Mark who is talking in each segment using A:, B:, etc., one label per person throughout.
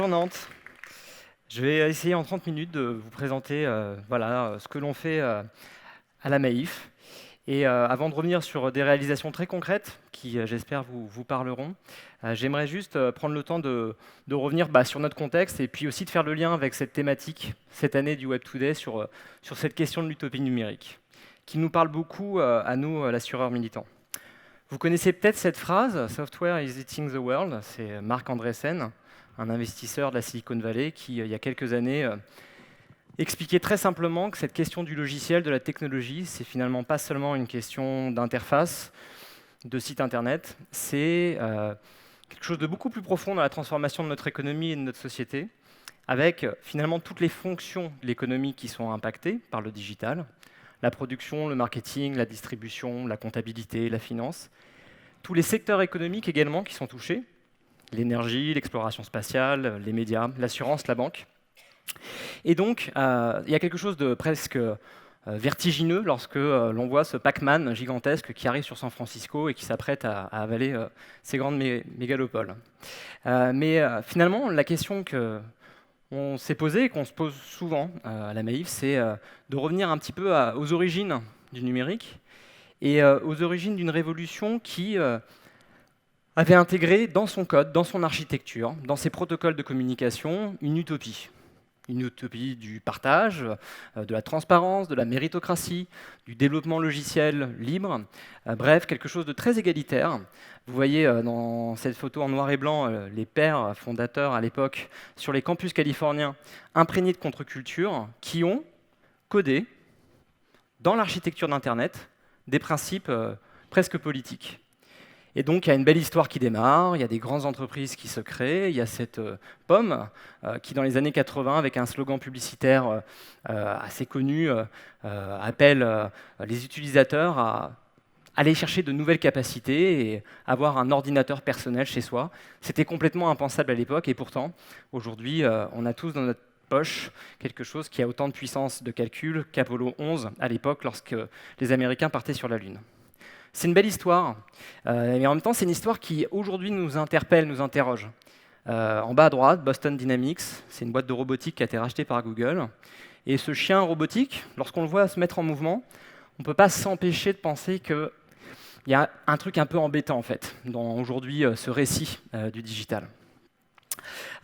A: Bonjour Nantes. Je vais essayer en 30 minutes de vous présenter ce que l'on fait à la Maïf. Et avant de revenir sur des réalisations très concrètes qui, j'espère, vous parleront, j'aimerais juste prendre le temps de revenir sur notre contexte et puis aussi de faire le lien avec cette thématique, cette année du Web Today, sur cette question de l'utopie numérique, qui nous parle beaucoup à nous, l'assureur militant. Vous connaissez peut-être cette phrase « Software is eating the world », c'est Marc Andreessen, un investisseur de la Silicon Valley qui, il y a quelques années, expliquait très simplement que cette question du logiciel, de la technologie, c'est finalement pas seulement une question d'interface, de site internet, c'est quelque chose de beaucoup plus profond dans la transformation de notre économie et de notre société, avec finalement toutes les fonctions de l'économie qui sont impactées par le digital, la production, le marketing, la distribution, la comptabilité, la finance, tous les secteurs économiques également qui sont touchés, l'énergie, l'exploration spatiale, les médias, l'assurance, la banque. Et donc, il y a quelque chose de presque vertigineux lorsque l'on voit ce Pac-Man gigantesque qui arrive sur San Francisco et qui s'apprête à avaler ces grandes mégalopoles. Mais finalement, la question qu'on s'est posée et qu'on se pose souvent à la Maïf, c'est de revenir un petit peu aux origines du numérique et aux origines d'une révolution qui avait intégré dans son code, dans son architecture, dans ses protocoles de communication, une utopie. Une utopie du partage, de la transparence, de la méritocratie, du développement logiciel libre, bref, quelque chose de très égalitaire. Vous voyez dans cette photo en noir et blanc les pères fondateurs à l'époque sur les campus californiens imprégnés de contre-culture qui ont codé dans l'architecture d'Internet des principes presque politiques. Et donc, il y a une belle histoire qui démarre, il y a des grandes entreprises qui se créent, il y a cette pomme qui, dans les années 80, avec un slogan publicitaire assez connu, appelle les utilisateurs à aller chercher de nouvelles capacités et avoir un ordinateur personnel chez soi. C'était complètement impensable à l'époque, et pourtant, aujourd'hui, on a tous dans notre poche quelque chose qui a autant de puissance de calcul qu'Apollo 11 à l'époque, lorsque les Américains partaient sur la Lune. C'est une belle histoire, mais en même temps, c'est une histoire qui, aujourd'hui, nous interpelle, nous interroge. En bas à droite, Boston Dynamics, c'est une boîte de robotique qui a été rachetée par Google. Et ce chien robotique, lorsqu'on le voit se mettre en mouvement, on ne peut pas s'empêcher de penser qu'il y a un truc un peu embêtant, en fait, dans aujourd'hui ce récit du digital.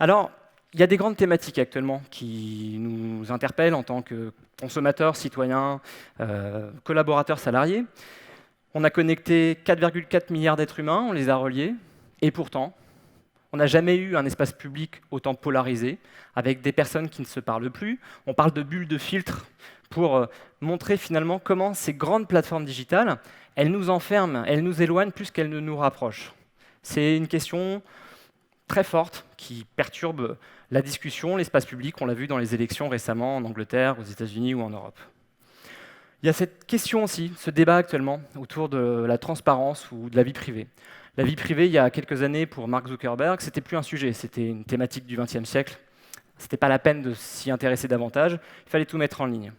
A: Alors, il y a des grandes thématiques actuellement qui nous interpellent en tant que consommateurs, citoyens, collaborateurs, salariés. On a connecté 4,4 milliards d'êtres humains, on les a reliés, et pourtant, on n'a jamais eu un espace public autant polarisé, avec des personnes qui ne se parlent plus. On parle de bulles de filtre pour montrer finalement comment ces grandes plateformes digitales, elles nous enferment, elles nous éloignent plus qu'elles ne nous rapprochent. C'est une question très forte qui perturbe la discussion, l'espace public, on l'a vu dans les élections récemment en Angleterre, aux États-Unis ou en Europe. Il y a cette question aussi, ce débat actuellement, autour de la transparence ou de la vie privée. La vie privée, il y a quelques années, pour Mark Zuckerberg, c'était plus un sujet, c'était une thématique du XXe siècle. C'était pas la peine de s'y intéresser davantage, il fallait tout mettre en ligne.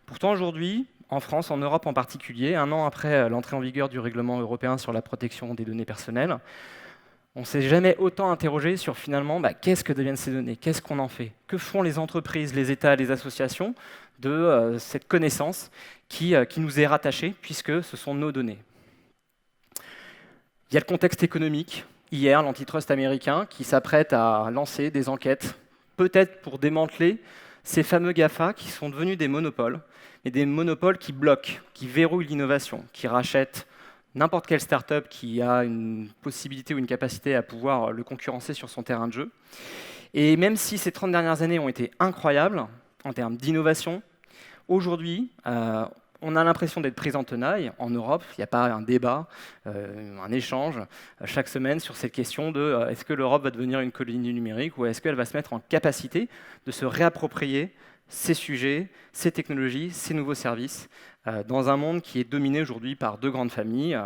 A: Pourtant, aujourd'hui, en France, en Europe en particulier, un an après l'entrée en vigueur du règlement européen sur la protection des données personnelles, on ne s'est jamais autant interrogé sur finalement qu'est-ce que deviennent ces données, qu'est-ce qu'on en fait, que font les entreprises, les États, les associations de cette connaissance qui nous est rattachée, puisque ce sont nos données. Il y a le contexte économique. Hier, l'antitrust américain qui s'apprête à lancer des enquêtes, peut-être pour démanteler ces fameux GAFA qui sont devenus des monopoles, mais des monopoles qui bloquent, qui verrouillent l'innovation, qui rachètent n'importe quelle start-up qui a une possibilité ou une capacité à pouvoir le concurrencer sur son terrain de jeu. Et même si ces 30 dernières années ont été incroyables en termes d'innovation, aujourd'hui, on a l'impression d'être pris en tenaille. En Europe, il n'y a pas un débat, un échange chaque semaine sur cette question de est-ce que l'Europe va devenir une colonie numérique ou est-ce qu'elle va se mettre en capacité de se réapproprier ces sujets, ces technologies, ces nouveaux services dans un monde qui est dominé aujourd'hui par deux grandes familles,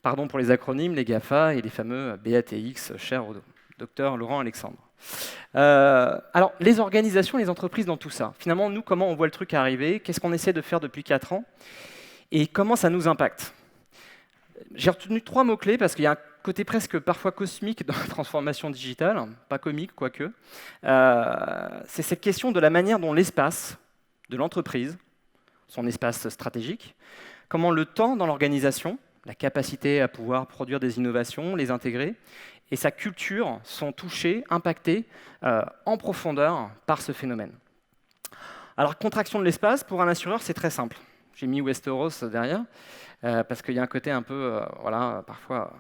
A: pardon pour les acronymes, les GAFA et les fameux BATX, chers au docteur Laurent Alexandre. Alors, les organisations, les entreprises dans tout ça, finalement, nous, comment on voit le truc arriver, qu'est-ce qu'on essaie de faire depuis 4 ans, et comment ça nous impacte. J'ai retenu 3 mots-clés parce qu'il y a côté presque parfois cosmique dans la transformation digitale, pas comique quoique, c'est cette question de la manière dont l'espace de l'entreprise, son espace stratégique, comment le temps dans l'organisation, la capacité à pouvoir produire des innovations, les intégrer, et sa culture sont touchés, impactés en profondeur par ce phénomène. Alors, contraction de l'espace, pour un assureur, c'est très simple. J'ai mis Westeros derrière, parce qu'il y a un côté un peu, voilà, parfois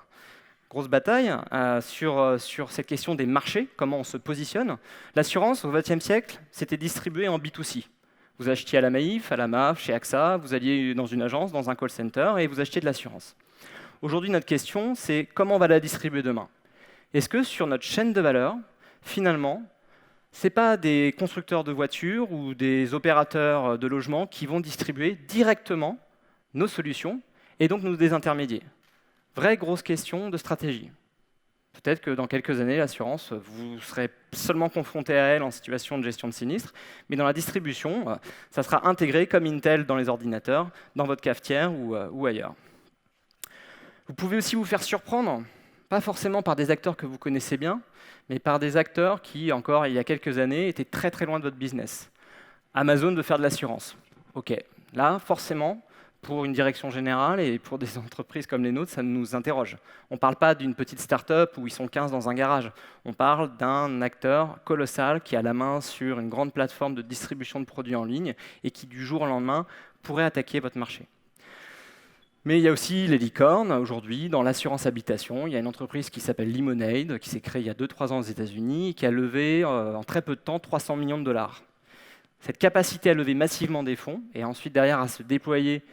A: grosse bataille sur cette question des marchés, comment on se positionne. L'assurance, au XXe siècle, c'était distribué en B2C. Vous achetiez à la Maïf, à la MAF, chez AXA, vous alliez dans une agence, dans un call center, et vous achetiez de l'assurance. Aujourd'hui, notre question, c'est comment on va la distribuer demain? Est-ce que sur notre chaîne de valeur, finalement, ce n'est pas des constructeurs de voitures ou des opérateurs de logements qui vont distribuer directement nos solutions et donc nous désintermédier? Vraie grosse question de stratégie. Peut-être que dans quelques années, l'assurance, vous serez seulement confronté à elle en situation de gestion de sinistre, mais dans la distribution, ça sera intégré comme Intel dans les ordinateurs, dans votre cafetière ou ailleurs. Vous pouvez aussi vous faire surprendre, pas forcément par des acteurs que vous connaissez bien, mais par des acteurs qui, encore il y a quelques années, étaient très très loin de votre business. Amazon veut faire de l'assurance. OK, là, forcément, pour une direction générale et pour des entreprises comme les nôtres, ça nous interroge. On ne parle pas d'une petite start-up où ils sont 15 dans un garage. On parle d'un acteur colossal qui a la main sur une grande plateforme de distribution de produits en ligne et qui, du jour au lendemain, pourrait attaquer votre marché. Mais il y a aussi les licornes. Aujourd'hui, dans l'assurance habitation, il y a une entreprise qui s'appelle Lemonade, qui s'est créée il y a 2-3 ans aux États-Unis et qui a levé en très peu de temps 300 millions de dollars. Cette capacité à lever massivement des fonds et ensuite derrière à se déployer,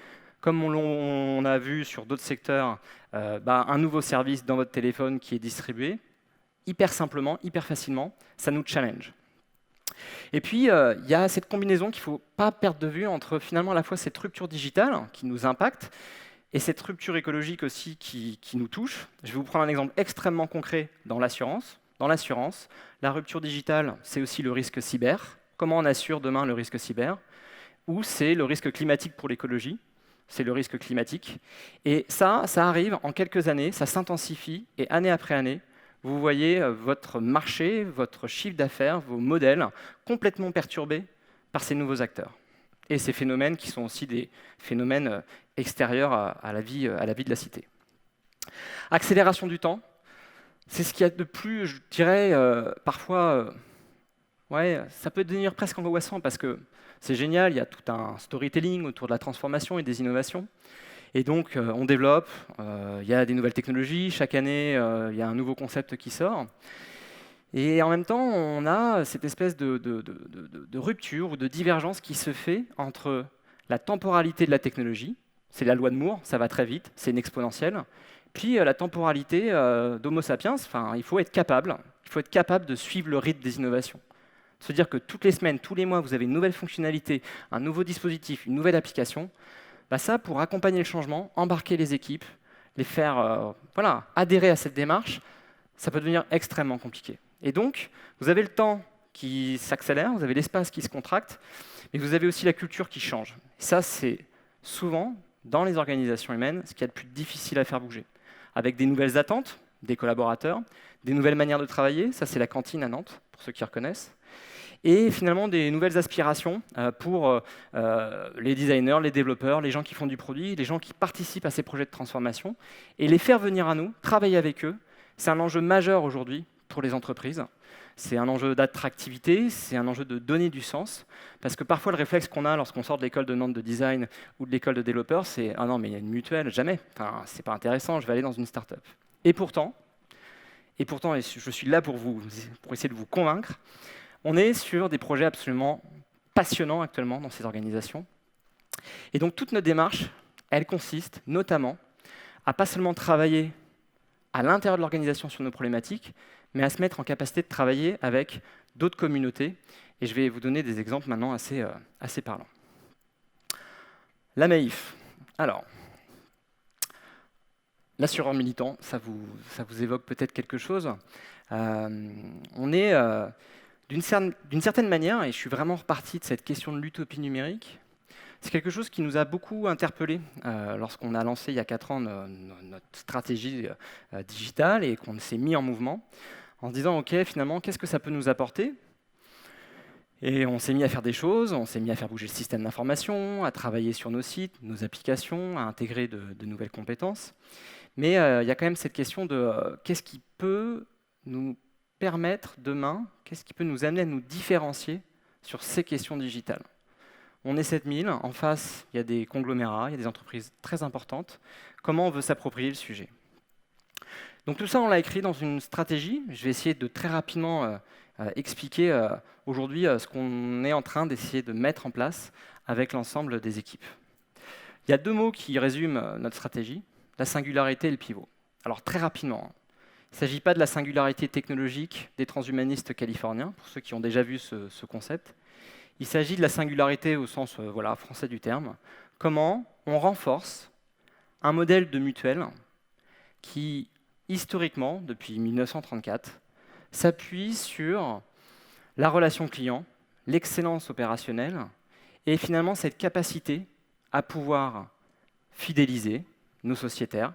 A: comme on a vu sur d'autres secteurs, un nouveau service dans votre téléphone qui est distribué, hyper simplement, hyper facilement, ça nous challenge. Et puis, il y a cette combinaison qu'il ne faut pas perdre de vue entre finalement à la fois cette rupture digitale qui nous impacte et cette rupture écologique aussi qui nous touche. Je vais vous prendre un exemple extrêmement concret dans l'assurance. Dans l'assurance, la rupture digitale, c'est aussi le risque cyber. Comment on assure demain le risque cyber? Ou c'est le risque climatique pour l'écologie, c'est le risque climatique. Et ça arrive en quelques années, ça s'intensifie, et année après année, vous voyez votre marché, votre chiffre d'affaires, vos modèles complètement perturbés par ces nouveaux acteurs. Et ces phénomènes qui sont aussi des phénomènes extérieurs à la vie de la cité. Accélération du temps, c'est ce qu'il y a de plus, je dirais, parfois... Ouais, ça peut devenir presque angoissant parce que c'est génial, il y a tout un storytelling autour de la transformation et des innovations. Et donc, on développe, il y a des nouvelles technologies, chaque année, il y a un nouveau concept qui sort. Et en même temps, on a cette espèce de rupture ou de divergence qui se fait entre la temporalité de la technologie, c'est la loi de Moore, ça va très vite, c'est une exponentielle, puis la temporalité d'Homo sapiens, il faut être capable de suivre le rythme des innovations. Se dire que toutes les semaines, tous les mois, vous avez une nouvelle fonctionnalité, un nouveau dispositif, une nouvelle application, ça, pour accompagner le changement, embarquer les équipes, les faire adhérer à cette démarche, ça peut devenir extrêmement compliqué. Et donc, vous avez le temps qui s'accélère, vous avez l'espace qui se contracte, mais vous avez aussi la culture qui change. Et ça, c'est souvent, dans les organisations humaines, ce qu'il y a de plus difficile à faire bouger. Avec des nouvelles attentes des collaborateurs, des nouvelles manières de travailler, ça c'est la cantine à Nantes, pour ceux qui reconnaissent, et finalement des nouvelles aspirations pour les designers, les développeurs, les gens qui font du produit, les gens qui participent à ces projets de transformation, et les faire venir à nous, travailler avec eux, c'est un enjeu majeur aujourd'hui pour les entreprises. C'est un enjeu d'attractivité, c'est un enjeu de donner du sens, parce que parfois le réflexe qu'on a lorsqu'on sort de l'école de Nantes de design ou de l'école de développeurs, c'est « Ah non, mais il y a une mutuelle, jamais, c'est pas intéressant, je vais aller dans une start-up ». Et pourtant, et je suis là pour essayer de vous convaincre, on est sur des projets absolument passionnants actuellement dans ces organisations. Et donc toute notre démarche, elle consiste notamment à pas seulement travailler à l'intérieur de l'organisation sur nos problématiques, mais à se mettre en capacité de travailler avec d'autres communautés. Et je vais vous donner des exemples maintenant assez parlants. La Maïf. Alors, l'assureur militant, ça vous évoque peut-être quelque chose. On est, d'une certaine manière, et je suis vraiment reparti de cette question de l'utopie numérique, C'est quelque chose qui nous a beaucoup interpellés lorsqu'on a lancé il y a 4 ans notre stratégie digitale et qu'on s'est mis en mouvement en se disant OK, finalement, qu'est-ce que ça peut nous apporter? Et on s'est mis à faire des choses, on s'est mis à faire bouger le système d'information, à travailler sur nos sites, nos applications, à intégrer de nouvelles compétences. Mais il y a quand même cette question de qu'est-ce qui peut nous permettre demain, qu'est-ce qui peut nous amener à nous différencier sur ces questions digitales. On est 7000, en face, il y a des conglomérats, il y a des entreprises très importantes. Comment on veut s'approprier le sujet? Donc tout ça, on l'a écrit dans une stratégie. Je vais essayer de très rapidement expliquer aujourd'hui ce qu'on est en train d'essayer de mettre en place avec l'ensemble des équipes. Il y a 2 mots qui résument notre stratégie, la singularité et le pivot. Alors très rapidement, il ne s'agit pas de la singularité technologique des transhumanistes californiens, pour ceux qui ont déjà vu ce concept. Il s'agit de la singularité au sens français du terme. Comment on renforce un modèle de mutuelle qui, historiquement, depuis 1934, s'appuie sur la relation client, l'excellence opérationnelle et finalement cette capacité à pouvoir fidéliser nos sociétaires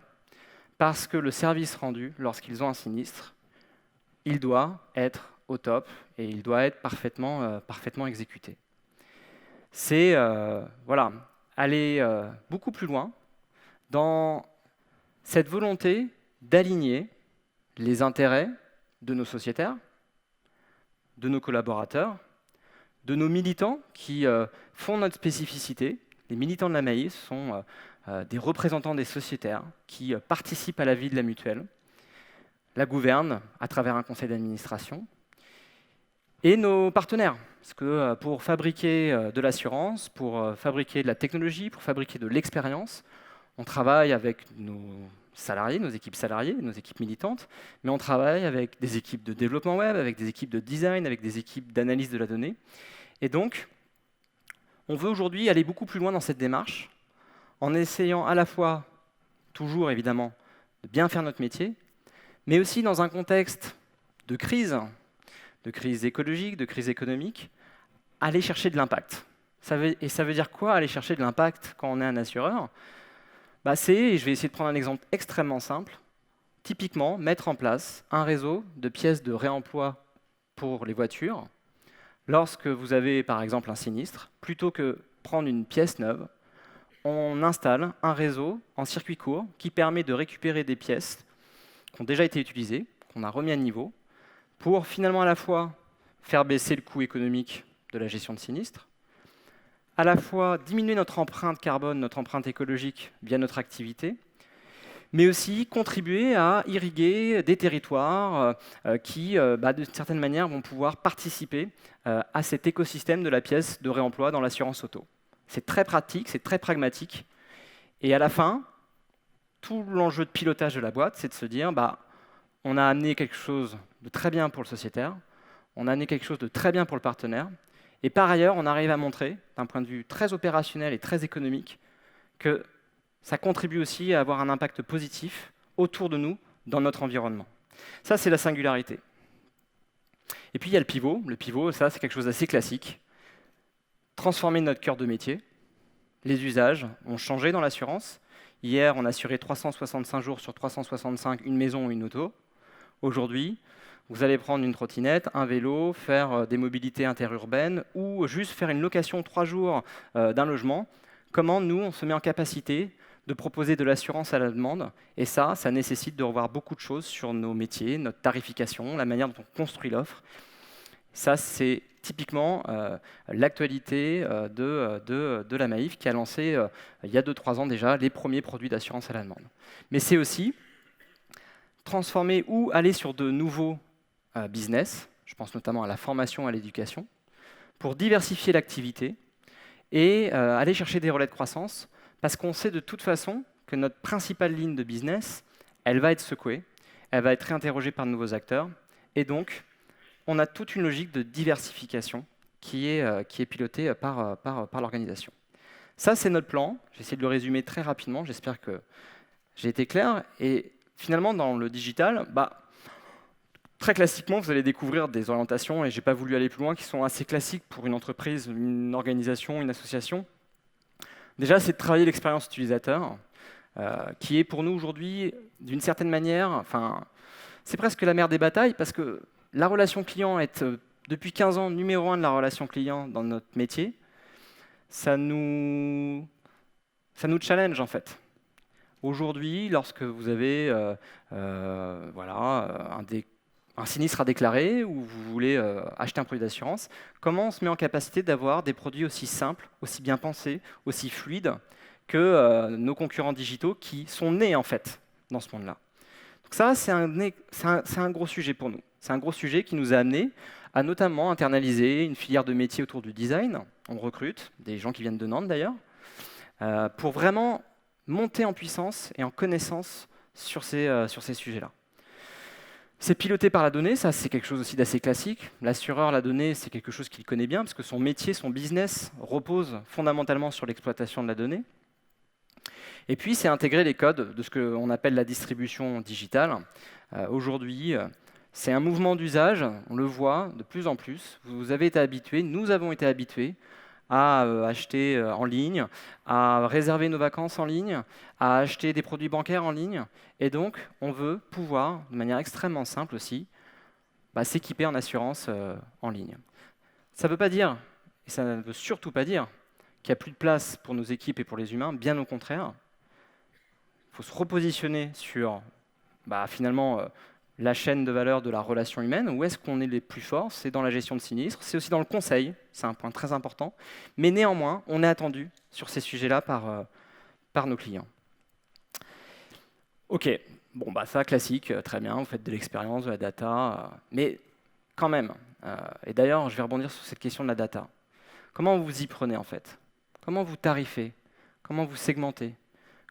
A: parce que le service rendu lorsqu'ils ont un sinistre, il doit être au top et il doit être parfaitement exécuté. C'est aller beaucoup plus loin dans cette volonté d'aligner les intérêts de nos sociétaires, de nos collaborateurs, de nos militants qui font notre spécificité. Les militants de la Maïf sont des représentants des sociétaires qui participent à la vie de la mutuelle, la gouvernent à travers un conseil d'administration, et nos partenaires. Parce que pour fabriquer de l'assurance, pour fabriquer de la technologie, pour fabriquer de l'expérience, on travaille avec nos salariés, nos équipes salariées, nos équipes militantes, mais on travaille avec des équipes de développement web, avec des équipes de design, avec des équipes d'analyse de la donnée. Et donc, on veut aujourd'hui aller beaucoup plus loin dans cette démarche, en essayant à la fois, toujours évidemment, de bien faire notre métier, mais aussi dans un contexte de crise écologique, de crise économique, aller chercher de l'impact. Et ça veut dire quoi, aller chercher de l'impact quand on est un assureur? Et je vais essayer de prendre un exemple extrêmement simple, typiquement mettre en place un réseau de pièces de réemploi pour les voitures. Lorsque vous avez par exemple un sinistre, plutôt que prendre une pièce neuve, on installe un réseau en circuit court qui permet de récupérer des pièces qui ont déjà été utilisées, qu'on a remis à niveau, pour finalement à la fois faire baisser le coût économique de la gestion de sinistre, à la fois diminuer notre empreinte carbone, notre empreinte écologique via notre activité, mais aussi contribuer à irriguer des territoires qui, d'une certaine manière, vont pouvoir participer à cet écosystème de la pièce de réemploi dans l'assurance auto. C'est très pratique, c'est très pragmatique. Et à la fin, tout l'enjeu de pilotage de la boîte, c'est de se dire, on a amené quelque chose de très bien pour le sociétaire, on a amené quelque chose de très bien pour le partenaire, et par ailleurs, on arrive à montrer, d'un point de vue très opérationnel et très économique, que ça contribue aussi à avoir un impact positif autour de nous, dans notre environnement. Ça, c'est la singularité. Et puis, il y a le pivot. Le pivot, ça, c'est quelque chose d'assez classique. Transformer notre cœur de métier. Les usages ont changé dans l'assurance. Hier, on assurait 365 jours sur 365 une maison ou une auto. Aujourd'hui, vous allez prendre une trottinette, un vélo, faire des mobilités interurbaines ou juste faire une location 3 jours d'un logement. Comment nous, on se met en capacité de proposer de l'assurance à la demande. Et ça nécessite de revoir beaucoup de choses sur nos métiers, notre tarification, la manière dont on construit l'offre. Ça, c'est typiquement l'actualité de la Maïf qui a lancé, il y a 2-3 ans déjà, les premiers produits d'assurance à la demande. Mais c'est aussi transformer ou aller sur de nouveaux business, je pense notamment à la formation, à l'éducation, pour diversifier l'activité et aller chercher des relais de croissance, parce qu'on sait de toute façon que notre principale ligne de business, elle va être secouée, elle va être réinterrogée par de nouveaux acteurs, et donc on a toute une logique de diversification qui est pilotée par l'organisation. Ça, c'est notre plan. J'ai essayé de le résumer très rapidement, j'espère que j'ai été clair. Et finalement, dans le digital, très classiquement, vous allez découvrir des orientations, et je n'ai pas voulu aller plus loin, qui sont assez classiques pour une entreprise, une organisation, une association. Déjà, c'est de travailler l'expérience utilisateur, qui est pour nous aujourd'hui, d'une certaine manière, enfin, c'est presque la mère des batailles, parce que la relation client est, depuis 15 ans, numéro un de la relation client dans notre métier. Ça nous challenge, en fait. Aujourd'hui, lorsque vous avez voilà, un sinistre à déclarer ou vous voulez acheter un produit d'assurance, comment on se met en capacité d'avoir des produits aussi simples, aussi bien pensés, aussi fluides que nos concurrents digitaux qui sont nés en fait dans ce monde-là. Donc ça, c'est un gros sujet pour nous. C'est un gros sujet qui nous a amené à notamment internaliser une filière de métier autour du design. On recrute des gens qui viennent de Nantes d'ailleurs, pour vraiment monter en puissance et en connaissance sur ces sujets-là. C'est piloté par la donnée, ça c'est quelque chose aussi d'assez classique. L'assureur, la donnée, c'est quelque chose qu'il connaît bien, parce que son métier, son business repose fondamentalement sur l'exploitation de la donnée. Et puis c'est intégrer les codes de ce qu'on appelle la distribution digitale. Aujourd'hui, c'est un mouvement d'usage, on le voit de plus en plus. Vous avez été habitués, nous avons été habitués à acheter en ligne, à réserver nos vacances en ligne, à acheter des produits bancaires en ligne. Et donc, on veut pouvoir, de manière extrêmement simple aussi, s'équiper en assurance en ligne. Ça ne veut pas dire, et ça ne veut surtout pas dire, qu'il n'y a plus de place pour nos équipes et pour les humains, bien au contraire. Il faut se repositionner sur, finalement, la chaîne de valeur de la relation humaine. Où est-ce qu'on est les plus forts? C'est dans la gestion de sinistres, c'est aussi dans le conseil, c'est un point très important. Mais néanmoins, on est attendu sur ces sujets-là par nos clients. Ok, bon, ça classique, très bien, vous faites de l'expérience, de la data, mais quand même, et d'ailleurs, je vais rebondir sur cette question de la data. Comment vous y prenez en fait? Comment vous tarifez? Comment vous segmentez?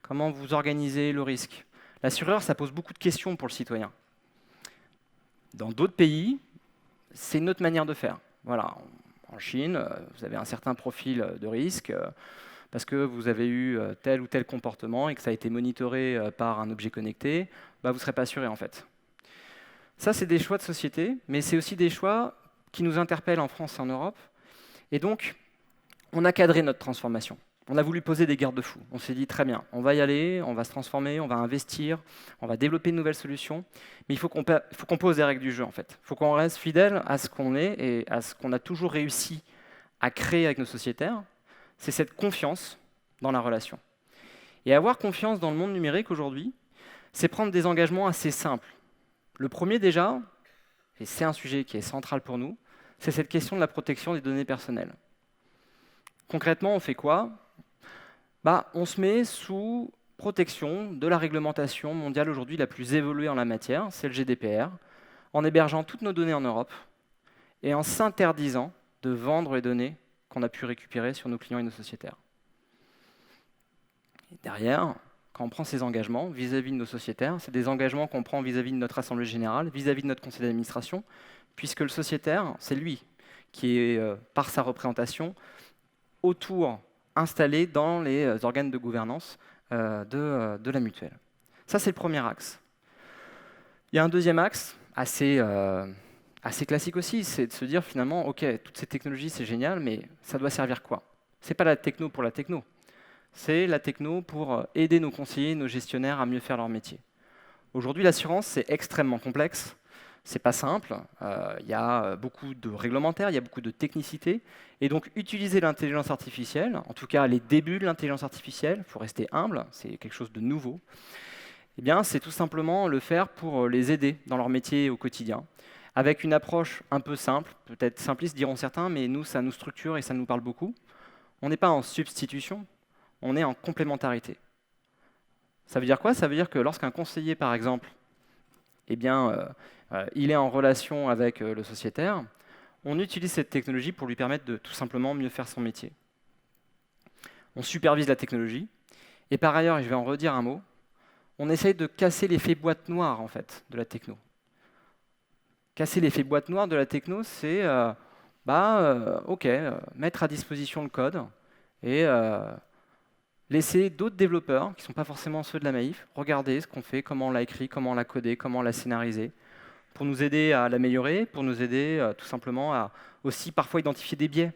A: Comment vous organisez le risque? L'assureur, ça pose beaucoup de questions pour le citoyen. Dans d'autres pays, c'est une autre manière de faire. Voilà. En Chine, vous avez un certain profil de risque parce que vous avez eu tel ou tel comportement et que ça a été monitoré par un objet connecté, vous ne serez pas assuré en fait. Ça, c'est des choix de société, mais c'est aussi des choix qui nous interpellent en France et en Europe. Et donc, on a cadré notre transformation. On a voulu poser des garde-fous. On s'est dit, très bien, on va y aller, on va se transformer, on va investir, on va développer de nouvelles solutions, mais il faut qu'on pose les règles du jeu, en fait. Il faut qu'on reste fidèle à ce qu'on est et à ce qu'on a toujours réussi à créer avec nos sociétaires. C'est cette confiance dans la relation. Et avoir confiance dans le monde numérique aujourd'hui, c'est prendre des engagements assez simples. Le premier déjà, et c'est un sujet qui est central pour nous, c'est cette question de la protection des données personnelles. Concrètement, on fait quoi? On se met sous protection de la réglementation mondiale aujourd'hui la plus évoluée en la matière, c'est le GDPR, en hébergeant toutes nos données en Europe et en s'interdisant de vendre les données qu'on a pu récupérer sur nos clients et nos sociétaires. Et derrière, quand on prend ces engagements vis-à-vis de nos sociétaires, c'est des engagements qu'on prend vis-à-vis de notre assemblée générale, vis-à-vis de notre conseil d'administration, puisque le sociétaire, c'est lui qui est, par sa représentation, autour installé dans les organes de gouvernance de la mutuelle. Ça, c'est le premier axe. Il y a un deuxième axe, assez classique aussi, c'est de se dire finalement, ok, toutes ces technologies, c'est génial, mais ça doit servir quoi? Ce n'est pas la techno pour la techno. C'est la techno pour aider nos conseillers, nos gestionnaires à mieux faire leur métier. Aujourd'hui, l'assurance, c'est extrêmement complexe. C'est pas simple, il y a beaucoup de réglementaires, il y a beaucoup de technicité, et donc utiliser l'intelligence artificielle, en tout cas les débuts de l'intelligence artificielle, il faut rester humble, c'est quelque chose de nouveau, c'est tout simplement le faire pour les aider dans leur métier au quotidien, avec une approche un peu simple, peut-être simpliste diront certains, mais nous, ça nous structure et ça nous parle beaucoup. On n'est pas en substitution, on est en complémentarité. Ça veut dire quoi? Ça veut dire que lorsqu'un conseiller, par exemple, il est en relation avec le sociétaire, on utilise cette technologie pour lui permettre de tout simplement mieux faire son métier. On supervise la technologie, et par ailleurs, et je vais en redire un mot, on essaye de casser l'effet boîte noire en fait, de la techno. Casser l'effet boîte noire de la techno, c'est mettre à disposition le code et laisser d'autres développeurs, qui ne sont pas forcément ceux de la Maïf, regarder ce qu'on fait, comment on l'a écrit, comment on l'a codé, comment on l'a scénarisé, pour nous aider à l'améliorer, pour nous aider tout simplement à aussi parfois identifier des biais.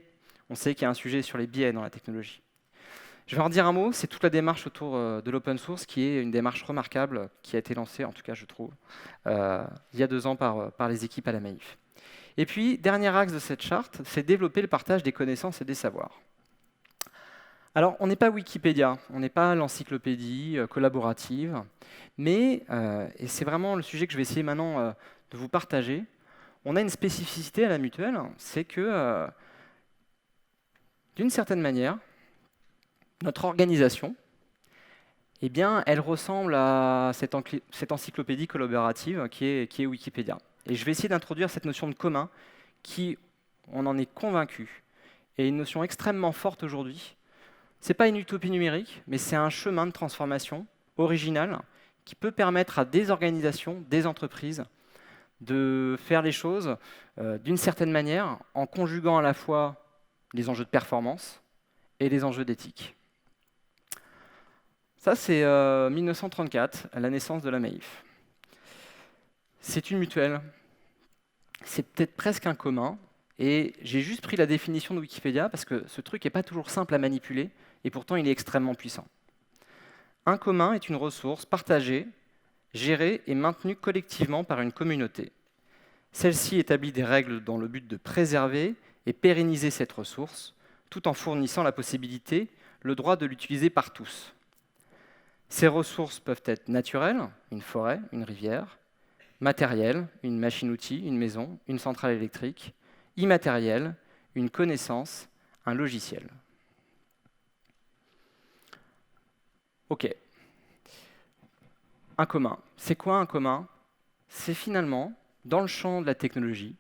A: On sait qu'il y a un sujet sur les biais dans la technologie. Je vais en dire un mot, c'est toute la démarche autour de l'open source qui est une démarche remarquable qui a été lancée, en tout cas je trouve, il y a 2 ans par les équipes à la Maïf. Et puis, dernier axe de cette charte, c'est développer le partage des connaissances et des savoirs. Alors, on n'est pas Wikipédia, on n'est pas l'encyclopédie collaborative, mais, et c'est vraiment le sujet que je vais essayer maintenant de vous partager, on a une spécificité à la Mutuelle, c'est que, d'une certaine manière, notre organisation, eh bien, elle ressemble à cette encyclopédie collaborative qui est Wikipédia. Et je vais essayer d'introduire cette notion de commun qui, on en est convaincu, est une notion extrêmement forte aujourd'hui. Ce n'est pas une utopie numérique, mais c'est un chemin de transformation original qui peut permettre à des organisations, des entreprises, de faire les choses d'une certaine manière en conjuguant à la fois les enjeux de performance et les enjeux d'éthique. Ça, c'est 1934, la naissance de la Maïf. C'est une mutuelle. C'est peut-être presque un commun. Et j'ai juste pris la définition de Wikipédia parce que ce truc n'est pas toujours simple à manipuler et pourtant il est extrêmement puissant. Un commun est une ressource partagée, gérée et maintenue collectivement par une communauté. Celle-ci établit des règles dans le but de préserver et pérenniser cette ressource, tout en fournissant la possibilité, le droit de l'utiliser par tous. Ces ressources peuvent être naturelles, une forêt, une rivière, matérielles, une machine-outil, une maison, une centrale électrique, immatérielles, une connaissance, un logiciel. Ok. Un commun. C'est quoi un commun? C'est finalement, dans le champ de la technologie,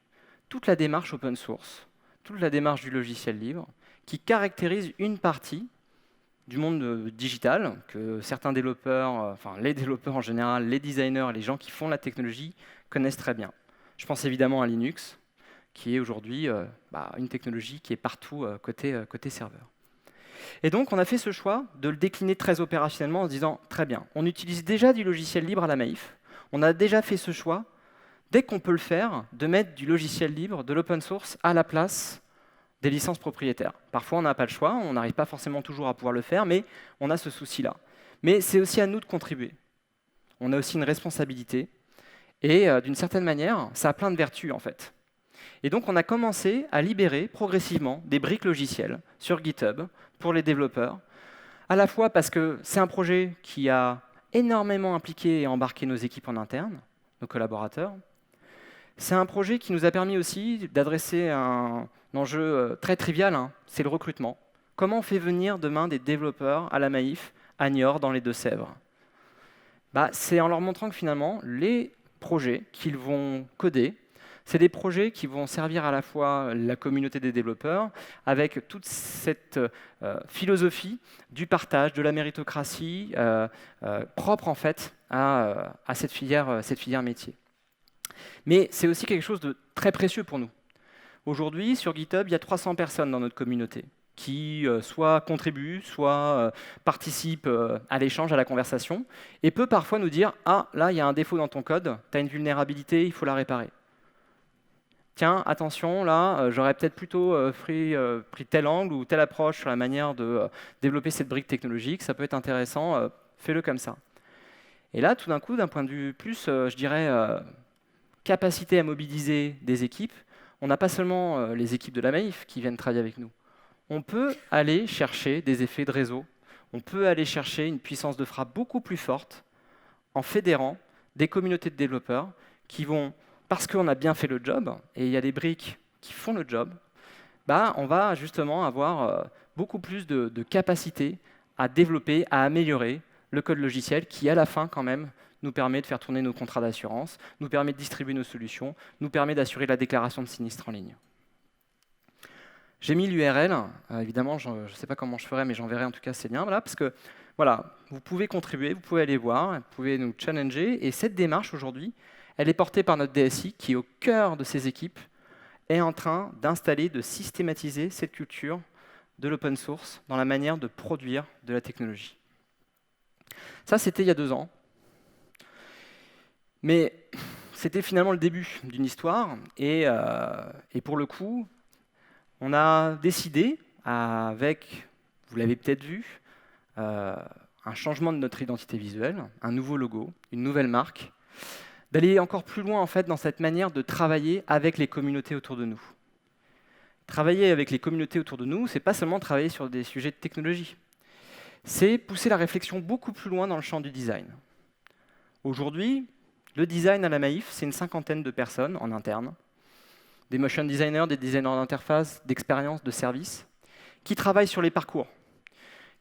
A: toute la démarche open source, toute la démarche du logiciel libre, qui caractérise une partie du monde digital, que certains développeurs, enfin les développeurs en général, les designers, les gens qui font la technologie connaissent très bien. Je pense évidemment à Linux, qui est aujourd'hui une technologie qui est partout côté serveur. Et donc, on a fait ce choix de le décliner très opérationnellement en se disant, très bien, on utilise déjà du logiciel libre à la Maïf, on a déjà fait ce choix, dès qu'on peut le faire, de mettre du logiciel libre, de l'open source, à la place des licences propriétaires. Parfois, on n'a pas le choix, on n'arrive pas forcément toujours à pouvoir le faire, mais on a ce souci-là. Mais c'est aussi à nous de contribuer. On a aussi une responsabilité, et d'une certaine manière, ça a plein de vertus, en fait. Et donc, on a commencé à libérer progressivement des briques logicielles sur GitHub pour les développeurs, à la fois parce que c'est un projet qui a énormément impliqué et embarqué nos équipes en interne, nos collaborateurs. C'est un projet qui nous a permis aussi d'adresser un enjeu très trivial, c'est le recrutement. Comment on fait venir demain des développeurs à la Maïf, à Niort, dans les Deux-Sèvres? C'est en leur montrant que finalement, les projets qu'ils vont coder, c'est des projets qui vont servir à la fois la communauté des développeurs, avec toute cette philosophie du partage, de la méritocratie, propre en fait à cette filière métier. Mais c'est aussi quelque chose de très précieux pour nous. Aujourd'hui, sur GitHub, il y a 300 personnes dans notre communauté qui soit contribuent, soit participent à l'échange, à la conversation, et peut parfois nous dire « Ah, là, il y a un défaut dans ton code, tu as une vulnérabilité, il faut la réparer. » Tiens, attention, là, j'aurais peut-être plutôt pris tel angle ou telle approche sur la manière de développer cette brique technologique, ça peut être intéressant, fais-le comme ça. Et là, tout d'un coup, d'un point de vue plus, je dirais, capacité à mobiliser des équipes, on n'a pas seulement les équipes de la Maïf qui viennent travailler avec nous. On peut aller chercher des effets de réseau, on peut aller chercher une puissance de frappe beaucoup plus forte en fédérant des communautés de développeurs qui vont, parce qu'on a bien fait le job, et il y a des briques qui font le job, on va justement avoir beaucoup plus de capacité à développer, à améliorer le code logiciel qui, à la fin, quand même, nous permet de faire tourner nos contrats d'assurance, nous permet de distribuer nos solutions, nous permet d'assurer la déclaration de sinistre en ligne. J'ai mis l'URL, évidemment, je ne sais pas comment je ferai, mais j'enverrai en tout cas ces liens, là, parce que voilà, vous pouvez contribuer, vous pouvez aller voir, vous pouvez nous challenger, et cette démarche aujourd'hui, elle est portée par notre DSI qui, au cœur de ses équipes, est en train d'installer, de systématiser cette culture de l'open source dans la manière de produire de la technologie. Ça, c'était il y a 2 ans. Mais c'était finalement le début d'une histoire, et pour le coup, on a décidé, avec, vous l'avez peut-être vu, un changement de notre identité visuelle, un nouveau logo, une nouvelle marque, d'aller encore plus loin en fait, dans cette manière de travailler avec les communautés autour de nous. Travailler avec les communautés autour de nous, c'est pas seulement travailler sur des sujets de technologie, c'est pousser la réflexion beaucoup plus loin dans le champ du design. Aujourd'hui, le design à la Maïf, c'est une 50aine de personnes en interne, des motion designers, des designers d'interface, d'expérience, de services, qui travaillent sur les parcours,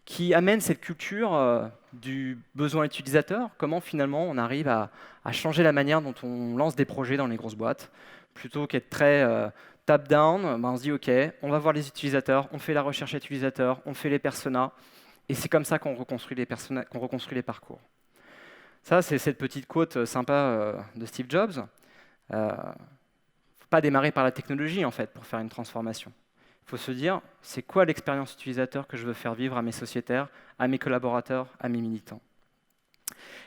A: qui amènent cette culture du besoin utilisateur, comment finalement on arrive à changer la manière dont on lance des projets dans les grosses boîtes, plutôt qu'être très top-down, on se dit ok, on va voir les utilisateurs, on fait la recherche utilisateur, on fait les personas, et c'est comme ça qu'on reconstruit les parcours. Ça, c'est cette petite quote sympa de Steve Jobs. Il ne faut pas démarrer par la technologie, en fait, pour faire une transformation. Il faut se dire, c'est quoi l'expérience utilisateur que je veux faire vivre à mes sociétaires, à mes collaborateurs, à mes militants.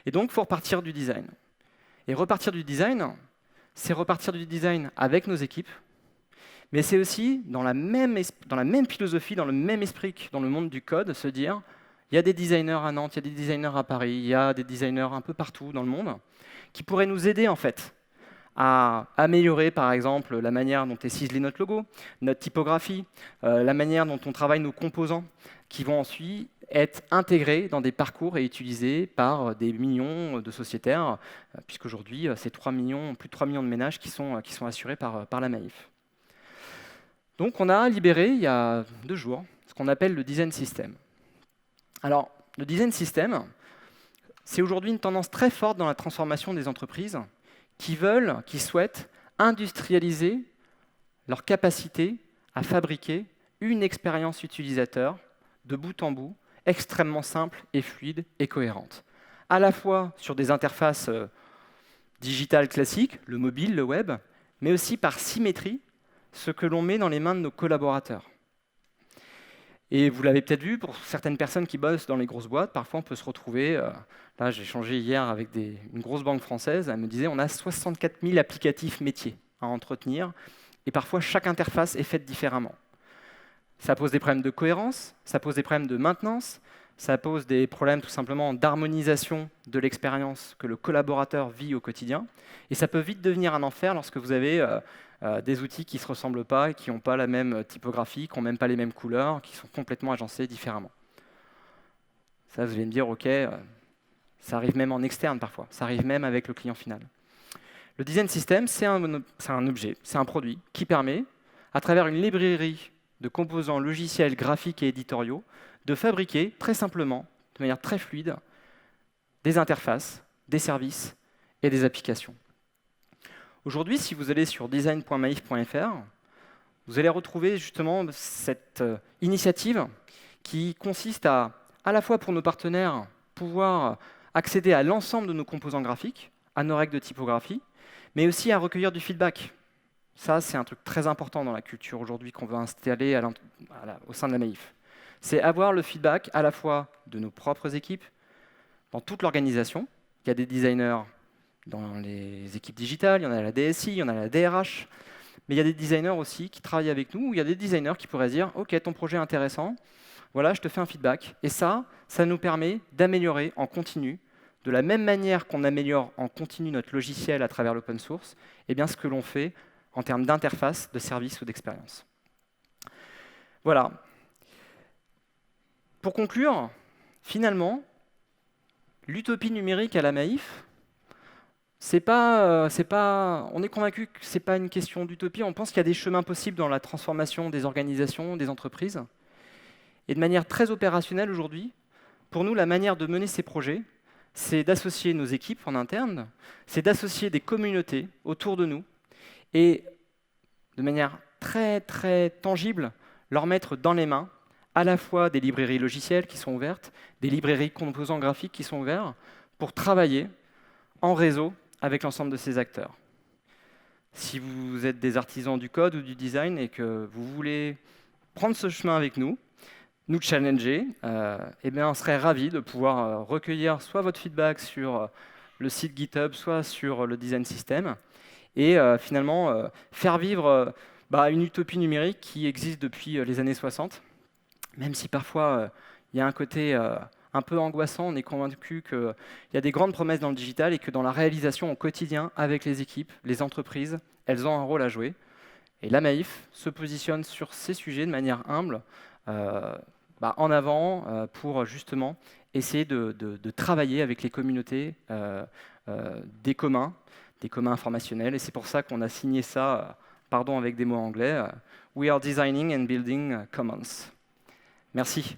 A: Et donc, il faut repartir du design. Et repartir du design, c'est repartir du design avec nos équipes, mais c'est aussi, dans la même philosophie, dans le même esprit que dans le monde du code, se dire, il y a des designers à Nantes, il y a des designers à Paris, il y a des designers un peu partout dans le monde, qui pourraient nous aider, en fait, à améliorer, par exemple, la manière dont est ciselé notre logo, notre typographie, la manière dont on travaille nos composants, qui vont ensuite être intégrés dans des parcours et utilisés par des millions de sociétaires, puisqu'aujourd'hui, c'est plus de 3 millions de ménages qui sont assurés par la Maïf. Donc on a libéré, il y a 2 jours, ce qu'on appelle le design system. Alors, le design system, c'est aujourd'hui une tendance très forte dans la transformation des entreprises qui souhaitent industrialiser leur capacité à fabriquer une expérience utilisateur de bout en bout, extrêmement simple et fluide et cohérente. À la fois sur des interfaces digitales classiques, le mobile, le web, mais aussi par symétrie, ce que l'on met dans les mains de nos collaborateurs. Et vous l'avez peut-être vu, pour certaines personnes qui bossent dans les grosses boîtes, parfois on peut se retrouver, là j'ai échangé hier avec une grosse banque française, elle me disait on a 64 000 applicatifs métiers à entretenir, et parfois chaque interface est faite différemment. Ça pose des problèmes de cohérence, ça pose des problèmes de maintenance, ça pose des problèmes tout simplement d'harmonisation de l'expérience que le collaborateur vit au quotidien, et ça peut vite devenir un enfer lorsque vous avez des outils qui ne se ressemblent pas, qui n'ont pas la même typographie, qui n'ont même pas les mêmes couleurs, qui sont complètement agencés différemment. Ça, vous allez me dire, ok, ça arrive même en externe parfois, ça arrive même avec le client final. Le design system, c'est un objet, c'est un produit qui permet, à travers une librairie de composants logiciels, graphiques et éditoriaux, de fabriquer très simplement, de manière très fluide, des interfaces, des services et des applications. Aujourd'hui, si vous allez sur design.maif.fr, vous allez retrouver justement cette initiative qui consiste à la fois pour nos partenaires, pouvoir accéder à l'ensemble de nos composants graphiques, à nos règles de typographie, mais aussi à recueillir du feedback. Ça, c'est un truc très important dans la culture aujourd'hui qu'on veut installer au sein de la Maïf. C'est avoir le feedback à la fois de nos propres équipes, dans toute l'organisation. Il y a des designers dans les équipes digitales, il y en a à la DSI, il y en a à la DRH, mais il y a des designers aussi qui travaillent avec nous, ou il y a des designers qui pourraient se dire « Ok, ton projet est intéressant, voilà, je te fais un feedback ». Et ça nous permet d'améliorer en continu, de la même manière qu'on améliore en continu notre logiciel à travers l'open source, et bien ce que l'on fait en termes d'interface, de service ou d'expérience. Voilà. Pour conclure, finalement, l'utopie numérique à la Maïf, on est convaincu que ce n'est pas une question d'utopie, on pense qu'il y a des chemins possibles dans la transformation des organisations, des entreprises. Et de manière très opérationnelle aujourd'hui, pour nous, la manière de mener ces projets, c'est d'associer nos équipes en interne, c'est d'associer des communautés autour de nous, et de manière très très tangible, leur mettre dans les mains à la fois des librairies logicielles qui sont ouvertes, des librairies composants graphiques qui sont ouvertes, pour travailler en réseau avec l'ensemble de ces acteurs. Si vous êtes des artisans du code ou du design et que vous voulez prendre ce chemin avec nous challenger, eh bien, on serait ravis de pouvoir recueillir soit votre feedback sur le site GitHub, soit sur le design system, et finalement faire vivre une utopie numérique qui existe depuis les années 60, même si parfois il y a un côté un peu angoissant. On est convaincu qu'il y a des grandes promesses dans le digital et que dans la réalisation au quotidien avec les équipes, les entreprises, elles ont un rôle à jouer. Et la Maïf se positionne sur ces sujets de manière humble, euh, en avant, pour justement essayer de travailler avec les communautés des communs informationnels. Et c'est pour ça qu'on a signé ça, pardon avec des mots anglais, We are designing and building commons. Merci.